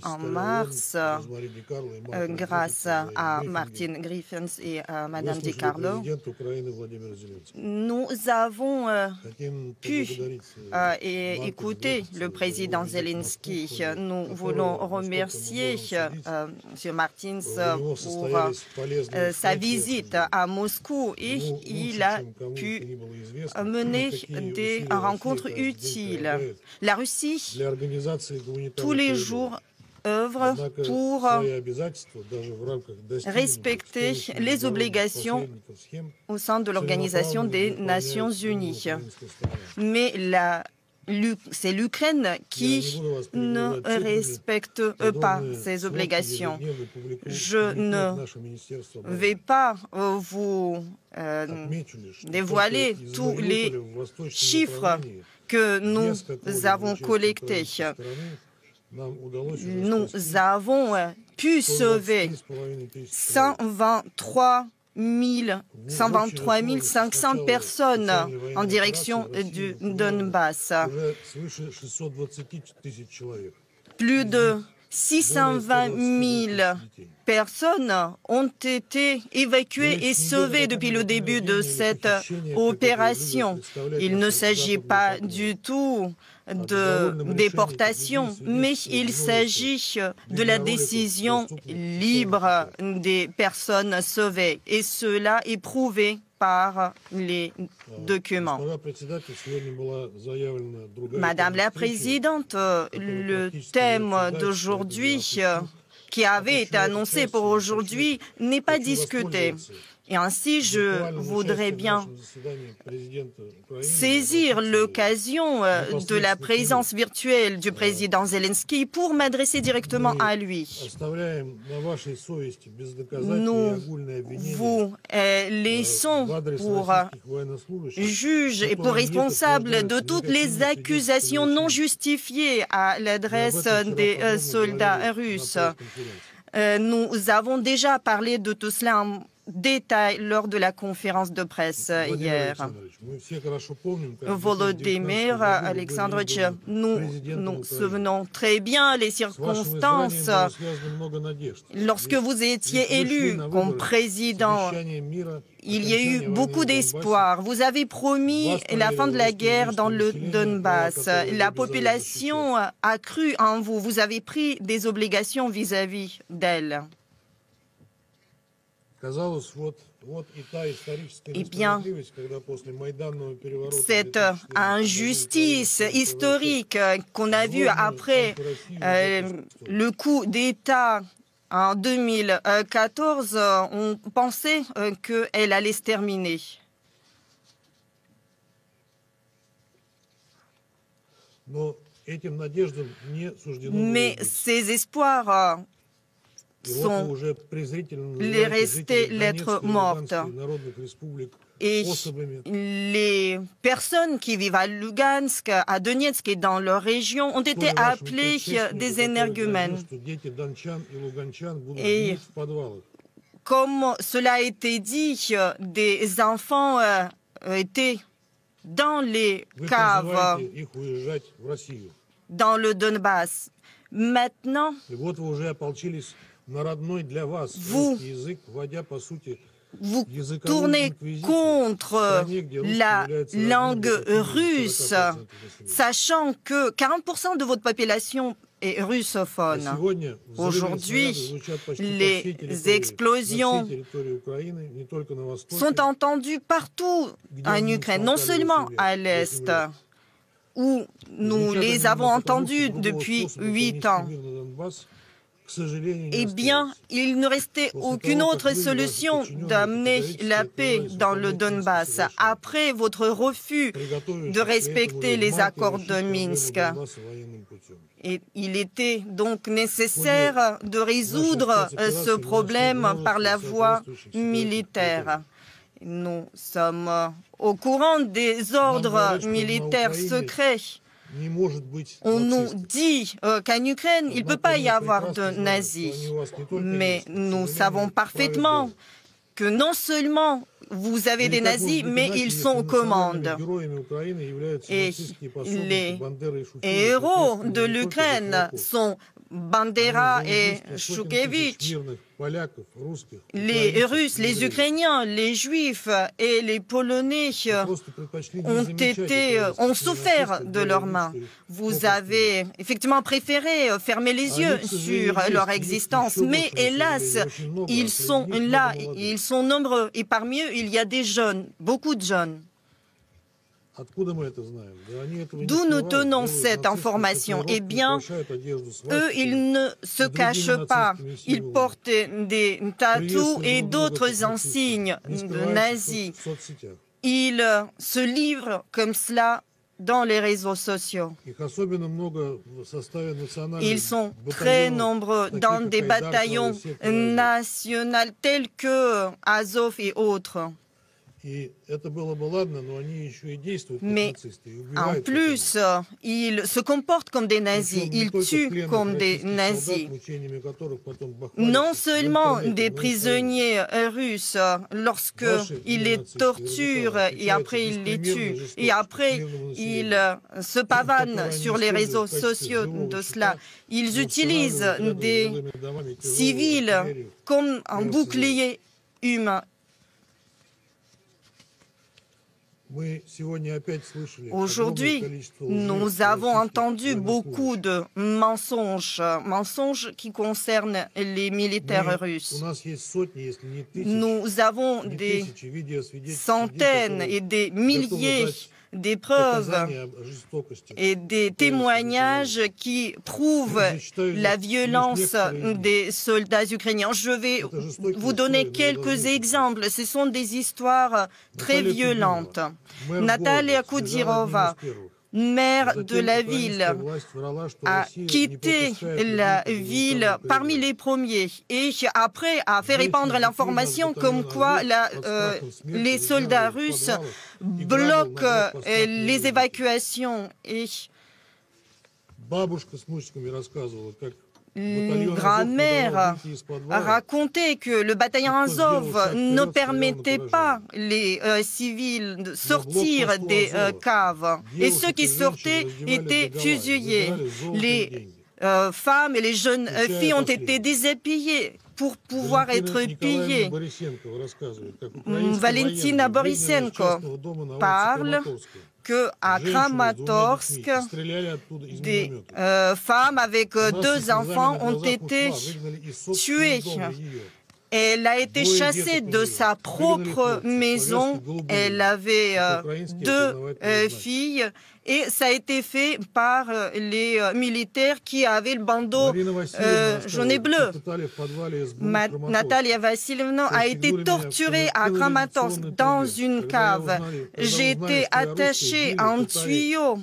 en mars, grâce à Martin Griffiths et à Madame Di Carlo, nous avons pu écouter le président Zelensky. Nous voulons remercier M. Martins pour sa visite à Moscou et il a pu mener des rencontres utiles. La Russie, tous les jours, œuvre pour respecter les obligations au sein de l'Organisation des Nations Unies. Mais c'est l'Ukraine qui ne respecte pas ces obligations. Je ne vais pas vous dévoiler tous les chiffres que nous avons collectés. Nous avons pu sauver 123 500 personnes en direction du Donbass. Plus de 620 000 personnes ont été évacuées et sauvées depuis le début de cette opération. Il ne s'agit pas du tout de déportation, mais il s'agit de la décision libre des personnes sauvées. Et cela est prouvé par les documents. Madame la Présidente, le thème d'aujourd'hui qui avait été annoncé pour aujourd'hui n'est pas discuté. Et ainsi, je voudrais bien saisir l'occasion de la présence virtuelle du président Zelensky pour m'adresser directement à lui. Nous vous laissons pour juge et pour responsable de toutes les accusations non justifiées à l'adresse des soldats russes. Nous avons déjà parlé de tout cela en détail lors de la conférence de presse hier. Volodymyr Alexandrovitch, nous nous souvenons très bien les circonstances lorsque vous étiez élu comme président. Il y a eu beaucoup d'espoir. Vous avez promis la fin de la guerre dans le Donbass. La population a cru en vous. Vous avez pris des obligations vis-à-vis d'elle. Eh bien, cette injustice historique qu'on a vue après le coup d'État en 2014, on pensait qu'elle allait se terminer. Mais ces espoirs sont restés lettres mortes. Et les personnes qui vivent à Lugansk, à Donetsk et dans leur région ont été appelées des énergumènes. Et comme cela a été dit, des enfants étaient dans les caves dans le Donbass. Maintenant, vous tournez contre la langue russe, sachant que 40% de votre population est russophone. Aujourd'hui, les explosions sont entendues partout en Ukraine, non seulement à l'Est, où nous les avons entendues depuis 8 ans. Eh bien, il ne restait aucune autre solution d'amener la paix dans le Donbass après votre refus de respecter les accords de Minsk. Et il était donc nécessaire de résoudre ce problème par la voie militaire. Nous sommes au courant des ordres militaires secrets. On nous dit qu'en Ukraine, il ne peut pas y avoir de nazis. Mais nous savons parfaitement que non seulement vous avez des nazis, mais ils sont aux commandes. Et les héros de l'Ukraine sont Bandera et Choukevitch, les Russes, les Ukrainiens, les Juifs et les Polonais ont souffert de leurs mains. Vous avez effectivement préféré fermer les yeux sur leur existence, mais hélas, ils sont là, ils sont nombreux, et parmi eux, il y a des jeunes, beaucoup de jeunes. D'où nous tenons cette information? Eh bien, eux, ils ne se cachent pas. Ils portent des tatous et d'autres insignes de nazis. Ils se livrent comme cela dans les réseaux sociaux. Ils sont très nombreux dans des bataillons nationaux tels que Azov et autres. Mais en plus, ils se comportent comme des nazis, ils tuent comme des nazis. Non seulement des prisonniers russes, lorsqu'ils les torturent et après ils les tuent, et après ils se pavanent sur les réseaux sociaux de cela. Ils utilisent des civils comme un bouclier humain. Aujourd'hui, nous avons entendu beaucoup de mensonges qui concernent les militaires russes. Nous avons des centaines et des milliers des preuves et des témoignages qui prouvent la violence des soldats ukrainiens. Je vais vous donner quelques exemples. Ce sont des histoires très violentes. Natalia Koudirova, maire de la ville, a quitté la ville parmi les premiers et après a fait répandre l'information comme quoi les soldats russes bloquent les évacuations. Et une grand-mère a raconté que le bataillon Azov ne permettait pas les civils de sortir des caves. Et ceux qui sortaient étaient fusillés. Les femmes et les jeunes filles ont été déshabillées pour pouvoir être pillées. Valentina Borisenko parle qu'à Kramatorsk, des femmes avec 2 enfants ont été tuées. Elle a été chassée de sa propre maison. Elle avait 2 filles et ça a été fait par les militaires qui avaient le bandeau jaune et bleu. Natalia Vassilievna a été torturée à Kramatorsk dans une cave. J'ai été attachée à un tuyau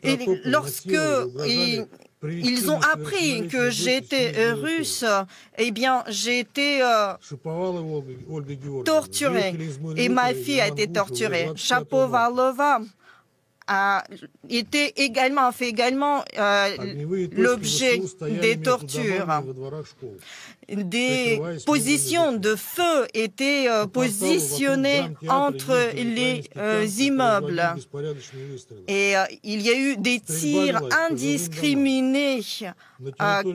et lorsque ils ont appris que j'étais russe, eh bien, j'ai été torturée et ma fille a été torturée. Shapovalova a fait également l'objet des tortures. Des positions de feu étaient positionnées entre les immeubles. Et il y a eu des tirs indiscriminés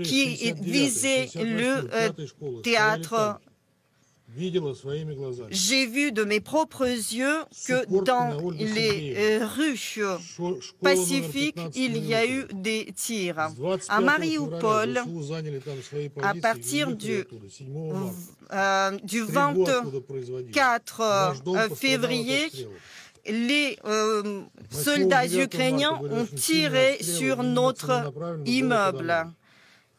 qui visaient le théâtre. J'ai vu de mes propres yeux que dans les rues pacifiques, il y a eu des tirs. À Mariupol, à partir du 24 février, les soldats ukrainiens ont tiré sur notre immeuble.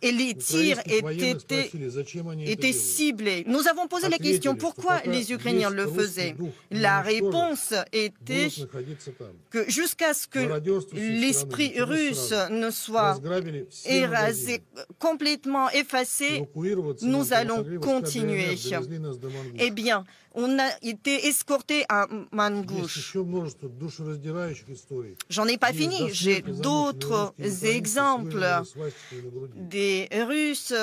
Et les tirs étaient ciblés. Nous avons posé la question, pourquoi les Ukrainiens le faisaient? La réponse était que jusqu'à ce que l'esprit russe ne soit érasé, complètement effacé, nous allons continuer. Eh bien, On a été escorté à Mangouche. J'en ai pas fini. J'ai d'autres exemples. Des Russes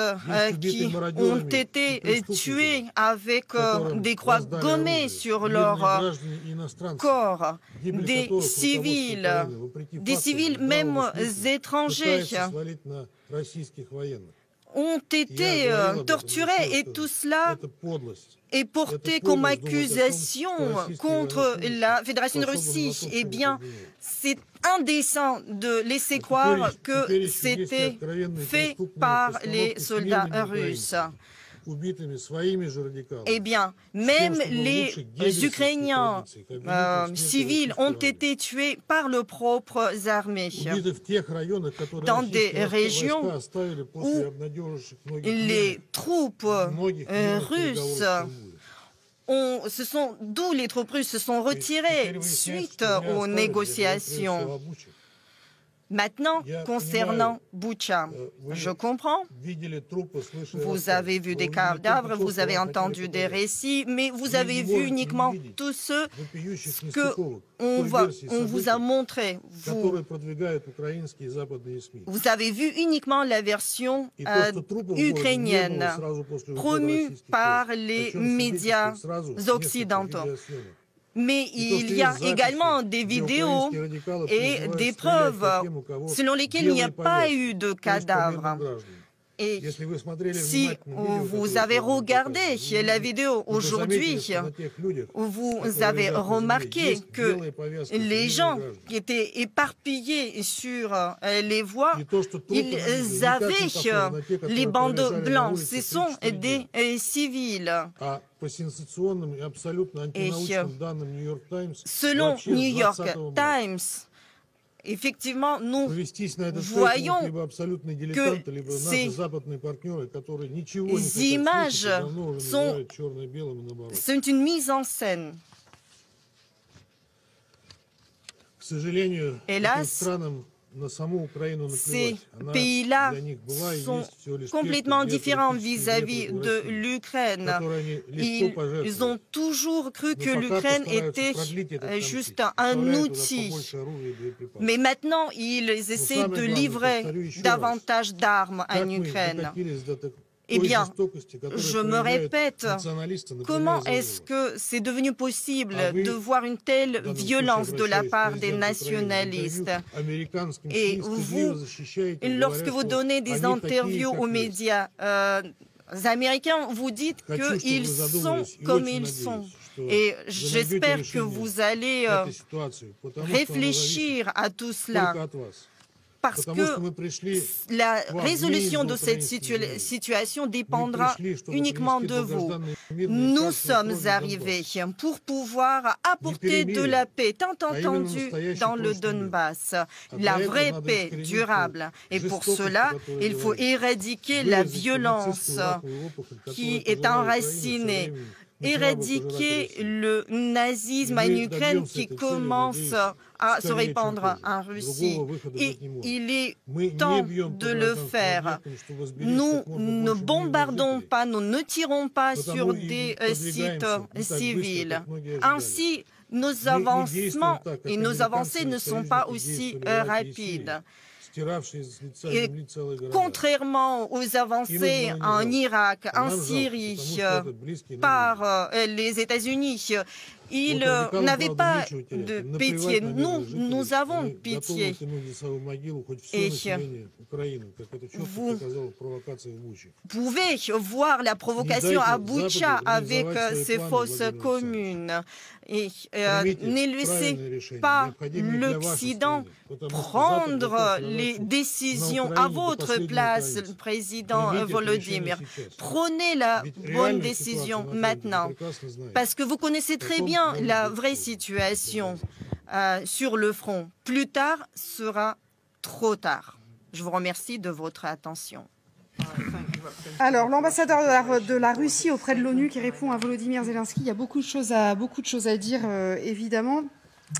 qui ont été tués avec des croix gommées sur leur corps. Des civils même étrangers ont été torturés et tout cela est porté comme accusation contre la Fédération de Russie. Eh bien, c'est indécent de laisser croire que c'était fait par les soldats russes. Eh bien, même les Ukrainiens civils ont été tués par leurs propres armées. Dans des régions où les troupes russes d'où les troupes russes se sont retirées suite aux négociations. Maintenant, concernant Boutcha, je comprends, vous avez vu des cadavres, vous avez entendu des récits, mais vous avez vu uniquement tout ce qu'on vous a montré. Vous avez vu uniquement la version ukrainienne, promue par les médias occidentaux. Mais il y a également des vidéos et des preuves selon lesquelles il n'y a pas eu de cadavres. Et si vous avez regardé la vidéo aujourd'hui, vous avez remarqué que les gens qui étaient éparpillés sur les voies, ils avaient les bandeaux blancs. Ce sont des civils. Et selon New York Times, effectivement, nous voyons que ces images sont une mise en scène. Hélas, ces pays-là sont complètement différents vis-à-vis de l'Ukraine. Ils ont toujours cru que l'Ukraine était juste un outil. Mais maintenant, ils essaient de livrer davantage d'armes à l'Ukraine. Eh bien, je me répète, comment est-ce que c'est devenu possible de voir une telle violence de la part des nationalistes? Et vous, lorsque vous donnez des interviews aux médias américains, vous dites qu'ils sont comme ils sont. Et j'espère que vous allez réfléchir à tout cela. Parce que la résolution de cette situation dépendra uniquement de vous. Nous sommes arrivés pour pouvoir apporter de la paix, tant entendue dans le Donbass, la vraie paix durable. Et pour cela, il faut éradiquer la violence qui est enracinée, éradiquer le nazisme en Ukraine qui commence à se répandre en Russie. Et il est temps de le faire. Nous ne bombardons pas, nous ne tirons pas sur des sites civils. Ainsi, nos avancements et nos avancées ne sont pas aussi rapides. Et contrairement aux avancées en Irak, en Syrie, par les États-Unis, ils n'avaient pas de pitié. Nous avons pitié. Et vous pouvez voir la provocation à Boutcha avec ces fausses communes. Et ne laissez pas l'Occident prendre les décisions à votre place, le président Volodymyr. Prenez la bonne décision maintenant, parce que vous connaissez très bien la vraie situation sur le front. Plus tard sera trop tard. Je vous remercie de votre attention. Alors, l'ambassadeur de la Russie auprès de l'ONU qui répond à Volodymyr Zelensky, il y a beaucoup de choses à dire, évidemment.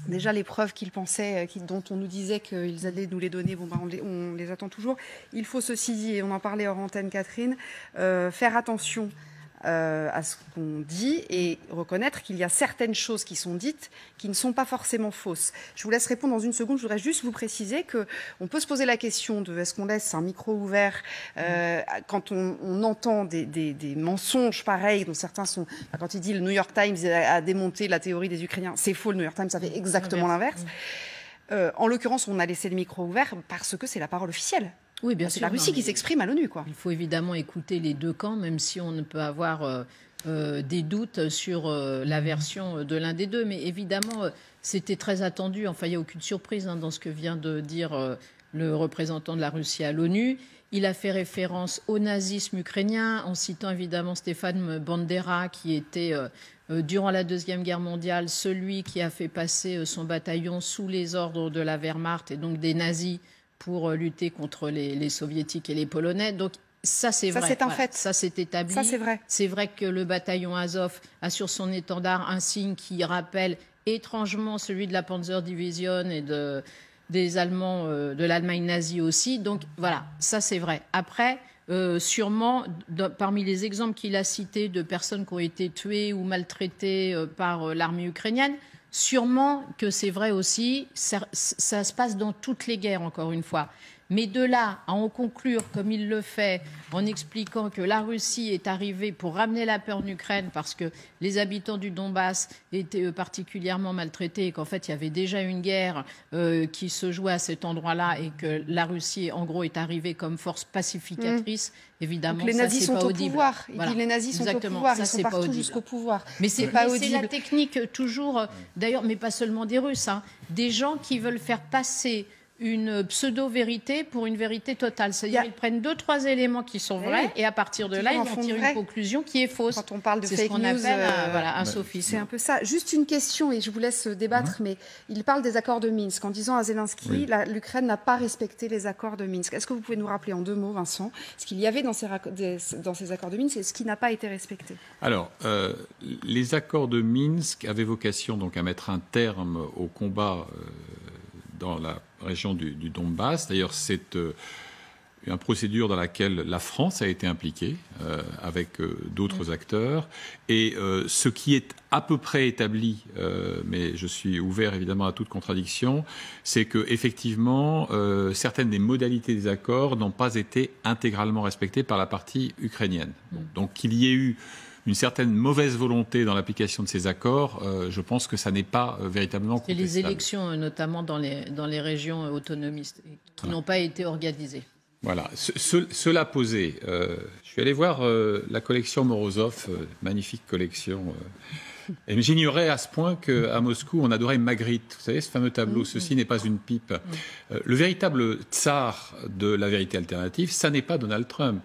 Déjà, les preuves qu'ils pensaient, dont on nous disait qu'ils allaient nous les donner, bon, on les attend toujours. Il faut, ceci dit, et on en parlait hors antenne, Catherine, faire attention à ce qu'on dit et reconnaître qu'il y a certaines choses qui sont dites qui ne sont pas forcément fausses. Je vous laisse répondre dans une seconde. Je voudrais juste vous préciser qu'on peut se poser la question de est-ce qu'on laisse un micro ouvert quand on entend des mensonges pareils dont certains sont... Quand il dit le New York Times a démonté la théorie des Ukrainiens, c'est faux, le New York Times, ça fait exactement l'inverse. En l'occurrence, on a laissé le micro ouvert parce que c'est la parole officielle. Oui, bien c'est sûr. la Russie qui s'exprime à l'ONU, quoi. Il faut évidemment écouter les deux camps, même si on ne peut avoir des doutes sur la version de l'un des deux. Mais évidemment, c'était très attendu. Enfin, il n'y a aucune surprise dans ce que vient de dire le représentant de la Russie à l'ONU. Il a fait référence au nazisme ukrainien en citant évidemment Stéphane Bandera, qui était, durant la Deuxième Guerre mondiale, celui qui a fait passer son bataillon sous les ordres de la Wehrmacht et donc des nazis pour lutter contre les soviétiques et les polonais. Donc ça, c'est vrai. Ça, c'est un fait. Ça, c'est établi. Ça, c'est vrai. C'est vrai que le bataillon Azov a sur son étendard un signe qui rappelle étrangement celui de la Panzerdivision et des Allemands, de l'Allemagne nazie aussi. Donc voilà, ça, c'est vrai. Après, sûrement, parmi les exemples qu'il a cités de personnes qui ont été tuées ou maltraitées par l'armée ukrainienne, sûrement que c'est vrai aussi, ça se passe dans toutes les guerres, encore une fois. Mais de là à en conclure, comme il le fait, en expliquant que la Russie est arrivée pour ramener la paix en Ukraine parce que les habitants du Donbass étaient particulièrement maltraités et qu'en fait, il y avait déjà une guerre qui se jouait à cet endroit-là et que la Russie, en gros, est arrivée comme force pacificatrice, évidemment, donc les nazis ça, c'est sont pas au audible. pouvoir. Il Voilà. dit les nazis sont Exactement. au pouvoir, Ça, ils sont partout jusqu'au pouvoir. Mais c'est pas audible. C'est la technique toujours, d'ailleurs, mais pas seulement des Russes, des gens qui veulent faire passer une pseudo-vérité pour une vérité totale. C'est-à-dire qu'ils prennent 2-3 éléments qui sont vrais et à partir de là, ils vont tirer une conclusion qui est fausse. Quand on parle de fake news, c'est ce qu'on appelle un sophisme. C'est un peu ça. Juste une question, et je vous laisse débattre, mais il parle des accords de Minsk en disant à Zelensky, l'Ukraine n'a pas respecté les accords de Minsk. Est-ce que vous pouvez nous rappeler en 2 mots, Vincent, ce qu'il y avait dans ces accords de Minsk et ce qui n'a pas été respecté? Alors, les accords de Minsk avaient vocation donc à mettre un terme au combat dans la région du Donbass. D'ailleurs, c'est une procédure dans laquelle la France a été impliquée avec d'autres acteurs. Et ce qui est à peu près établi, mais je suis ouvert évidemment à toute contradiction, c'est qu'effectivement, certaines des modalités des accords n'ont pas été intégralement respectées par la partie ukrainienne. Donc qu'il y ait eu une certaine mauvaise volonté dans l'application de ces accords, je pense que ça n'est pas véritablement contestable. Et les élections, notamment dans les régions autonomistes, qui n'ont pas été organisées. Voilà. Cela posé, je suis allé voir la collection Morozov, magnifique collection. Et j'ignorais à ce point qu'à Moscou, on adorait Magritte. Vous savez, ce fameux tableau, ceci n'est pas une pipe. Le véritable tsar de la vérité alternative, ça n'est pas Donald Trump.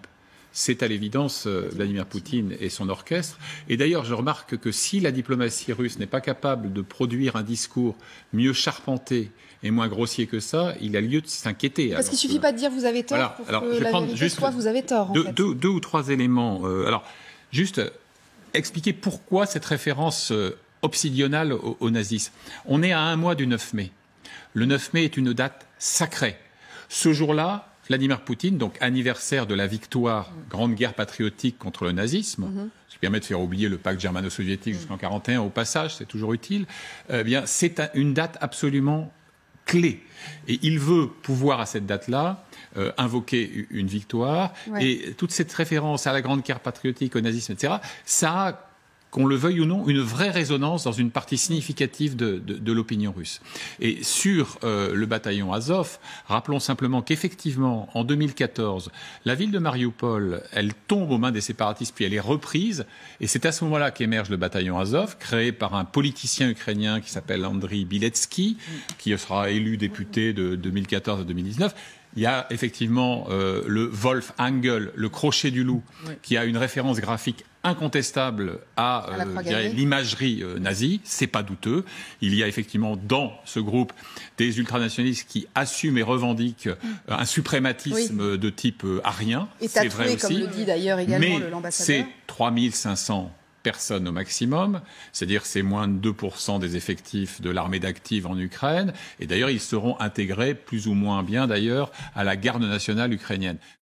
C'est à l'évidence Vladimir Poutine et son orchestre. Et d'ailleurs, je remarque que si la diplomatie russe n'est pas capable de produire un discours mieux charpenté et moins grossier que ça, il a lieu de s'inquiéter. Parce qu'il ne suffit pas de dire vous avez tort pour que la vérité soit vous avez tort. Deux ou trois éléments. Alors, juste expliquer pourquoi cette référence obsidionale au nazisme. On est à 1 mois du 9 mai. Le 9 mai est une date sacrée. Ce jour-là, Vladimir Poutine, donc anniversaire de la victoire, grande guerre patriotique contre le nazisme, ce qui permet de faire oublier le pacte germano-soviétique jusqu'en 1941 au passage, c'est toujours utile, c'est une date absolument clé. Et il veut pouvoir, à cette date-là, invoquer une victoire. Ouais. Et toute cette référence à la grande guerre patriotique, au nazisme, etc., ça a, qu'on le veuille ou non, une vraie résonance dans une partie significative de l'opinion russe. Et sur le bataillon Azov, rappelons simplement qu'effectivement, en 2014, la ville de Mariupol, elle tombe aux mains des séparatistes, puis elle est reprise. Et c'est à ce moment-là qu'émerge le bataillon Azov, créé par un politicien ukrainien qui s'appelle Andriy Biletsky, qui sera élu député de 2014 à 2019. Il y a effectivement le Wolf Angel, le crochet du loup, qui a une référence graphique incontestable à l'imagerie nazie, c'est pas douteux. Il y a effectivement dans ce groupe des ultranationalistes qui assument et revendiquent un suprématisme de type arien. Et c'est vrai aussi, comme le dit d'ailleurs également l'ambassadeur. C'est 3500 personnes au maximum, c'est-à-dire c'est moins de 2% des effectifs de l'armée d'active en Ukraine, et d'ailleurs ils seront intégrés plus ou moins bien d'ailleurs à la garde nationale ukrainienne.